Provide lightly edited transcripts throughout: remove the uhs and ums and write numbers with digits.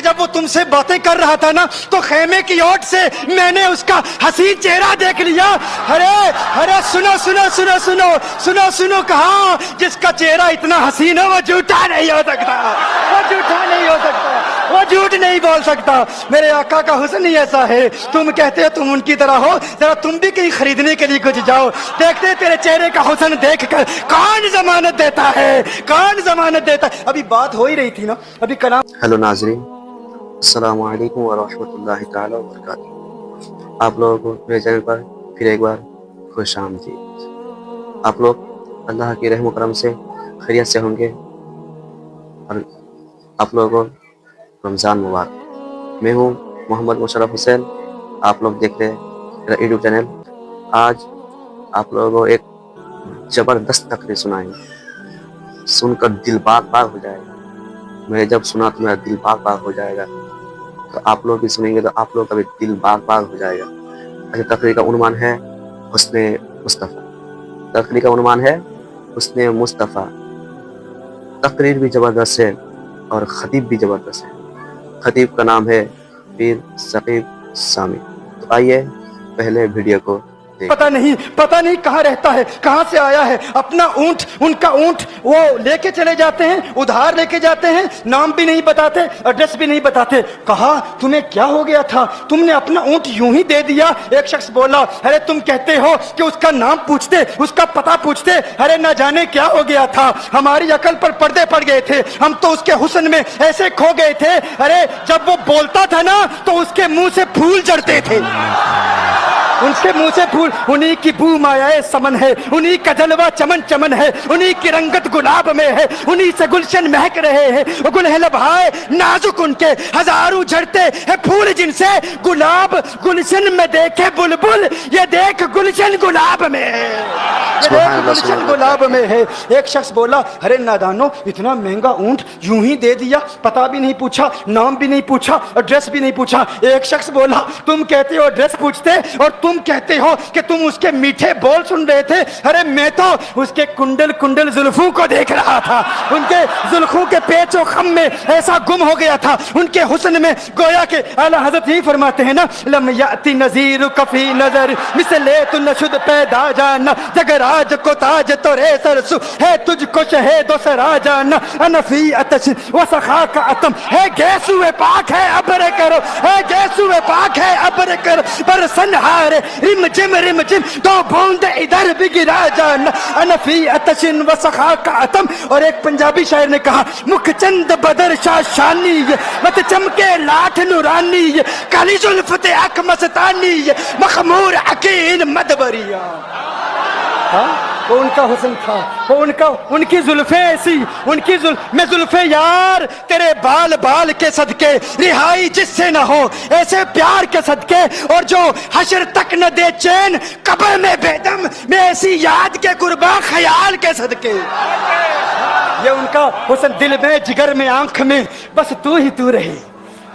जब वो तुमसे बातें कर रहा था ना तो खेमे की ओट से मैंने उसका हसीन चेहरा देख लिया। अरे अरे सुनो सुनो सुनो सुनो सुनो सुनो, कहा जिसका चेहरा इतना हसीन है वो झूठा नहीं हो सकता, वो झूठा नहीं हो सकता, वो झूठ नहीं बोल सकता। मेरे आका का हुस्न ही ऐसा है, तुम कहते हो तुम उनकी तरह हो, जरा तुम भी कहीं खरीदने के लिए कुछ जाओ, देखते तेरे चेहरे का हुस्न देखकर कौन जमानत देता है, कौन जमानत देता है। अभी बात हो ही रही थी ना, अभी कलाम। हेलो नाज़रीन, अस्सलामु अलैकुम व रहमतुल्लाहि ताला व बरकातहू। आप लोगों को मेरे चैनल पर फिर एक बार खुश आमदीद। आप लोग अल्लाह की रहम करम से खैरियत से होंगे और आप लोगों को रमज़ान मुबारक। मैं हूँ मोहम्मद मुशर्रफ हुसैन, आप लोग देख रहे हैं मेरा यूट्यूब चैनल। आज आप लोगों को एक ज़बरदस्त तकरीर सुनाएंगे, सुनकर दिल बाग बाग हो जाएगा। मैं जब सुना तो मेरा दिल बाग बाग हो जाएगा, तो आप लोग भी सुनेंगे तो आप लोग का भी दिल बाग बाग हो जाएगा। अच्छा, तकरीर का उन्वान है हुस्ने मुस्तफ़ा। तकरीर का उन्वान है हुस्ने मुस्तफ़ा। तकरीर भी ज़बरदस्त है और ख़तीब भी ज़बरदस्त है। ख़तीब का नाम है पीर सकीब सामी। तो आइए पहले वीडियो को पता नहीं कहाँ रहता है, कहाँ से आया है। अपना ऊंट, उनका ऊंट वो लेके चले जाते हैं, उधार लेके जाते हैं, नाम भी नहीं बताते, एड्रेस भी नहीं बताते। कहा तुम्हें क्या हो गया था, तुमने अपना ऊंट यूं ही दे दिया। एक शख्स बोला, अरे तुम कहते हो कि उसका नाम पूछते, उसका पता पूछते, अरे न जाने क्या हो गया था, हमारी अकल पर पर्दे पड़ गए थे, हम तो उसके हुस्न में ऐसे खो गए थे। अरे जब वो बोलता था ना तो उसके मुंह से फूल झड़ते थे, उनके मुंह से फूल। उन्हीं की बू मायाए समन है, उन्हीं का जलवा चमन चमन है, उन्हीं की रंगत गुलाब में है, उन्हीं से गुलशन महक रहे हैं। गुलह लबहाए नाजुक उनके हजारों झड़ते हैं फूल, जिनसे गुलाब गुलशन में देखे बुलबुल, ये देख गुलशन गुलाब में है, ये देख गुलशन गुलाब में है। एक शख्स बोला, अरे नादानो इतना महंगा ऊंट यूं ही दे दिया, पता भी नहीं पूछा, नाम भी नहीं पूछा, एड्रेस भी नहीं पूछा। एक शख्स बोला, तुम कहते हो एड्रेस पूछते और तुम कहते हो कि तुम उसके मीठे बोल सुन रहे थे। अरे मैं तो उसके कुंडल कुंडल जुल्फों को देख रहा था, उनके जुल्फों के पेचो खम में ऐसा गुम हो गया था, उनके हुस्न में। गोया के आला हजरत ही फरमाते हैं ना, लम याती नजीर कफी नजर मिसले तु नशुद पैदा जाना, जगराज को ताज तोरे सरसु है, तुझको शहेदो सरा जाना, अनफी अतश व सखा का अतम है, गैसुए पाक है अबर करो, है गैसुए पाक है अबर करो, पर सनहारे रिम जिम तो बूंद इधर भी गिरा जाना, अनफी अतशिन व सखा का अतम। और एक पंजाबी शायर ने कहा, मुख चंद बदर शाशानी मत चमके लाठ नूरानी, काली जुल्फत अक मस्तानी, मखमूर अकील मदबरिया। वो उनका हुस्न था, वो उनकी जुल्फे ऐसी, उनकी मैं जुल्फे यार तेरे बाल बाल के सदके, रिहाई जिससे न हो ऐसे प्यार के सदके, और जो हशर तक न दे चैन कब्र में बेदम, मैं ऐसी याद के कुर्बा ख्याल के सदके। ये उनका हुस्न, दिल में जिगर में आंख में बस तू ही तू रहे,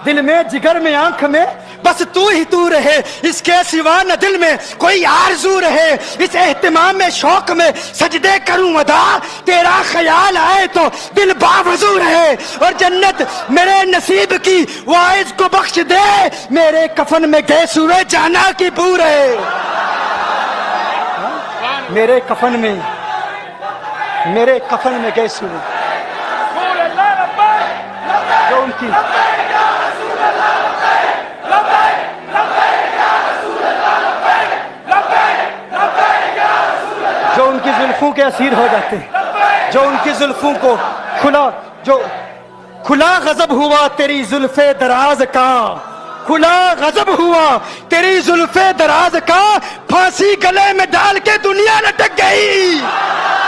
दिल में जिगर में आंख में बस तू ही तू रहे, इसके सिवा न दिल में कोई आरज़ू रहे। इस एहतिमाम में शौक में सजदे करूं अदा, तेरा ख्याल आए तो दिल बावजू रहे, और जन्नत मेरे नसीब की वाइज को बख्श दे, मेरे कफन में गैसुए जाना की बू रहे। मेरे कफन में गैसुए जो उनकी जुल्फों के असीर हो जाते, जो उनकी जुल्फों को खुला गजब हुआ तेरी जुल्फे दराज का, खुला गजब हुआ तेरी जुल्फे दराज का, फांसी गले में डाल के दुनिया लटक गई।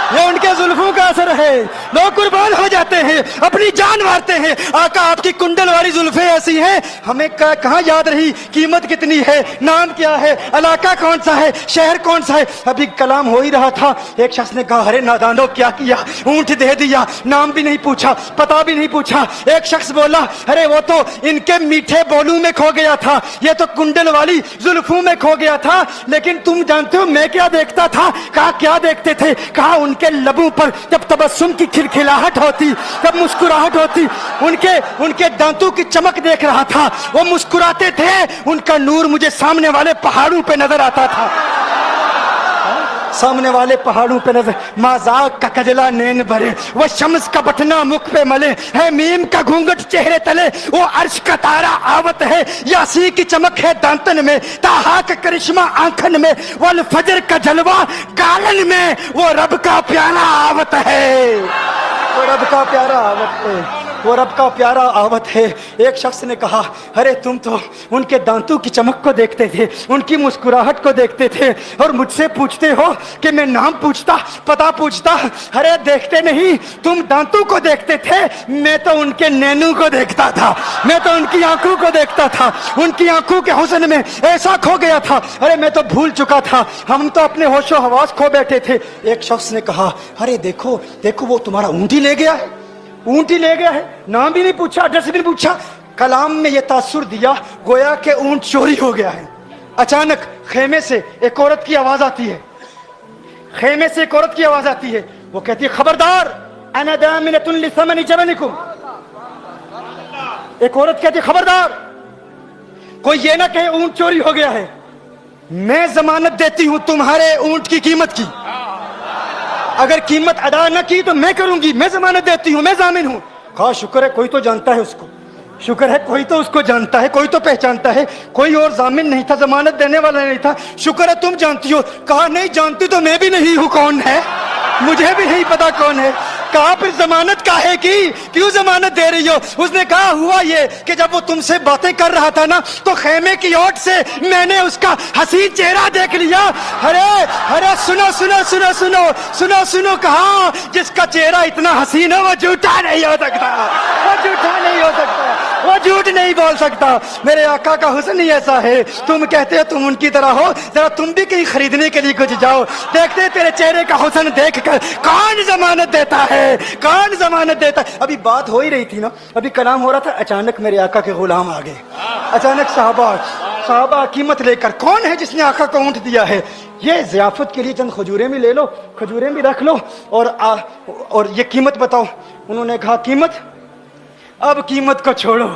ये उनके जुल्फों का असर है, लोग कुर्बान हो जाते हैं, अपनी जान मारते हैं। आका आपकी कुंडल वाली जुल्फे ऐसी हैं, हमें कहाँ याद रही कीमत कितनी है, नाम क्या है, इलाका कौन सा है, शहर कौन सा है। अभी कलाम हो ही रहा था, एक शख्स ने कहा, अरे नादानो क्या किया, ऊंट दे दिया, नाम भी नहीं पूछा, पता भी नहीं पूछा। एक शख्स बोला, अरे वो तो इनके मीठे बोलू में खो गया था, ये तो कुंडल वाली जुल्फों में खो गया था। लेकिन तुम जानते हो मैं क्या देखता था, कहा क्या देखते थे, कहा उनके लबों पर जब तबस्सुम की खिलखिलाहट होती, जब मुस्कुराहट होती, उनके दांतों की चमक देख रहा था, वो मुस्कुराते थे, उनका नूर मुझे सामने वाले पहाड़ों पे नजर आता था, सामने वाले पहाड़ों पे नजर। माजाक का कजला नैन भरे, वो शम्स का बटना मुख पे मले, है मीम का घूंघट चेहरे तले, वो अर्श का तारा आवत है, यासी की चमक है दांतन में, ताहा का करिश्मा आंखन में, वल फजर का जलवा गालन में, वो रब का प्यारा आवत है, वो रब का प्यारा आवत है, वो रब का प्यारा आवत है। एक शख्स ने कहा, अरे तुम तो उनके दांतों की चमक को देखते थे, उनकी मुस्कुराहट को देखते थे, और मुझसे पूछते हो कि मैं नाम पूछता, पता पूछता। अरे देखते नहीं, तुम दांतों को देखते थे, मैं तो उनके नैनों को देखता था, मैं तो उनकी आंखों को देखता था, उनकी आंखों के हुस्न में ऐसा खो गया था, अरे मैं तो भूल चुका था, हम तो अपने होशो हवास खो बैठे थे। एक शख्स ने कहा, अरे देखो देखो, वो तुम्हारा ऊंट ही ले गया है, ऊंट ही ले गया है, नाम भी नहीं पूछा, एड्रेस भी नहीं पूछा। कलाम में यह तासुर दिया गोया के ऊंट चोरी हो गया है। अचानक खेमे से एक औरत की आवाज आती है, खेमे से एक औरत की आवाज आती है, वो कहती है, खबरदार, अना दामिनतुन लिसमनि जबनिकुम। एक औरत कहती है, खबरदार, कोई ये ना कहे ऊंट चोरी हो गया है, मैं जमानत देती हूं तुम्हारे ऊंट की कीमत की, अगर कीमत अदा न की तो मैं करूंगी, मैं जमानत देती हूं, मैं जामिन हूं। कहा, शुक्र है कोई तो जानता है उसको, शुक्र है कोई तो उसको जानता है, कोई तो पहचानता है, कोई और जामिन नहीं था, जमानत देने वाला नहीं था, शुक्र है तुम जानती हो। कहा, नहीं जानती तो मैं भी नहीं हूं, कौन है, मुझे भी नहीं पता कौन है। कहा, फिर जमानत काहे की, क्यों जमानत दे रही हो? उसने कहा, हुआ ये कि जब वो तुमसे बातें कर रहा था ना, तो खेमे की ओट से मैंने उसका हसीन चेहरा देख लिया। अरे अरे सुनो सुनो सुनो सुनो सुनो सुनो, कहा, जिसका चेहरा इतना हसीन है वो झूठा नहीं हो सकता, वो झूठा नहीं हो सकता, वो झूठ नहीं बोल सकता। मेरे आका का हुस्न ही ऐसा है, तुम कहते हो तुम उनकी तरह हो, जरा तुम भी कहीं खरीदने के लिए कुछ जाओ, देखते तेरे चेहरे का हुस्न देखकर कौन जमानत देता है, कौन जमानत देता है। अभी बात हो ही रही थी ना, अभी कलाम हो रहा था, अचानक मेरे आका के गुलाम आ गए, अचानक साहबा कीमत लेकर, कौन है जिसने आका को ऊंट दिया है, ये ज़ियाफत के लिए चंद खजूरें भी ले लो, खजूरें भी रख लो, और ये कीमत बताओ। उन्होंने कहा, कीमत, अब कीमत को छोड़ो,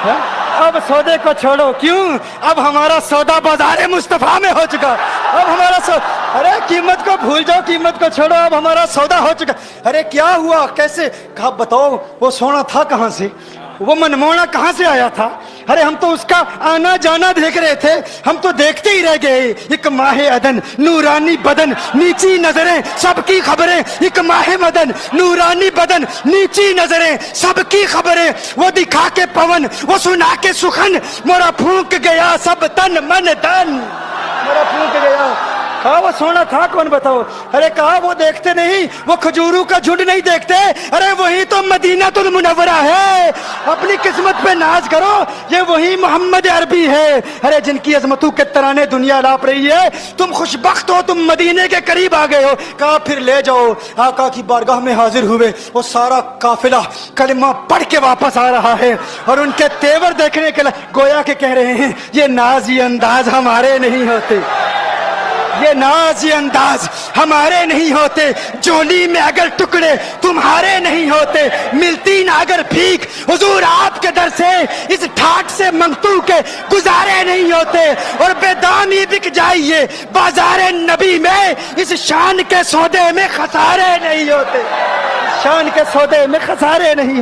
है? अब सौदे को छोड़ो, क्यों, अब हमारा सौदा बाजार मुस्तफा में हो चुका, अब हमारा अरे कीमत को भूल जाओ, कीमत को छोड़ो, अब हमारा सौदा हो चुका। अरे क्या हुआ, कैसे? कहा, बताओ वो सोना था कहां से, वो मनमोहना कहां से आया था? अरे हम तो उसका आना जाना देख रहे थे, हम तो देखते ही रह गए। एक माहे अदन, नूरानी बदन, नीची नजरें, सबकी खबरें, एक माहे मदन, नूरानी बदन, नीची नजरें, सबकी खबरें, वो दिखा के पवन, वो सुना के सुखन, मोरा फूंक गया सब तन मन धन, मोरा फूंक गया। कहा, वो सोना था कौन, बताओ? अरे कहा, वो देखते नहीं, वो खजूरों का झुंड नहीं देखते, अरे वही तो मदीनातुल मुनव्वरा है, अपनी किस्मत पे नाज करो, ये वही मोहम्मद अरबी है, अरे जिनकी अजमतों के तराने दुनिया लाप रही है, तुम खुशबख्त हो, तुम मदीने के करीब आ गए हो। कहा, फिर ले जाओ। आका की बारगाह में हाजिर हुए, वो सारा काफिला कलिमा पढ़ के वापस आ रहा है, और उनके तेवर देखने के लिए गोया के कह रहे हैं, ये नाज ये अंदाज हमारे नहीं होते, ये नाज ये अंदाज हमारे नहीं होते, जोली में अगर टुकड़े तुम्हारे नहीं होते, मिलती ना अगर भीख हुजूर आपके दर से, इस ठाट से मंगतू के गुजारे नहीं होते, और बेदामी बिक जाइए बाजारे नबी में, इस शान के सौदे में खसारे नहीं होते, शान के सौदे में खसारे नहीं।